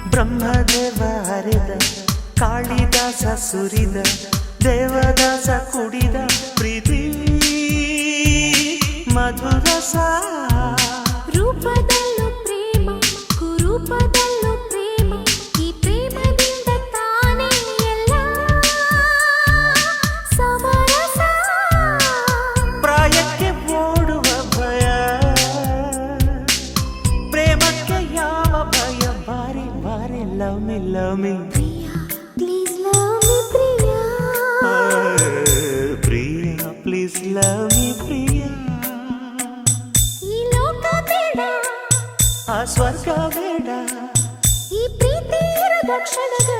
ಬ್ರಹ್ಮದೇವ ಹರಿದ ಕಾಳಿದಾಸ ಸುರಿದ ದೇವದಾಸ ಕುಡಿದ ಪ್ರೀತಿ ಮಧುರಸ ರೂಪದಲ್ಲೂ ಪ್ರೇಮ ಕುರೂಪದಲ್ಲೂ ಪ್ರೇಮ ಈ ಪ್ರೇಮದಿಂದ ತಾನೇ ಎಲ್ಲ ಸಮರಸ ಪ್ರಾಯಕ್ಕೆ ಓಡುವ ಭಯ ಪ್ರೇಮಕ್ಕೆ ಯಾವ ಭಯ ಬಾರಿ ಬಾರಿ love me Priya please love me Priya Priya please love me Priya ಈ ಲೋಕ ಬೇಡ ಆ ಸ್ವರ್ಗ ಬೇಡ ಈ ಪ್ರೀತಿ ಇರದ ಕ್ಷಣಗಳು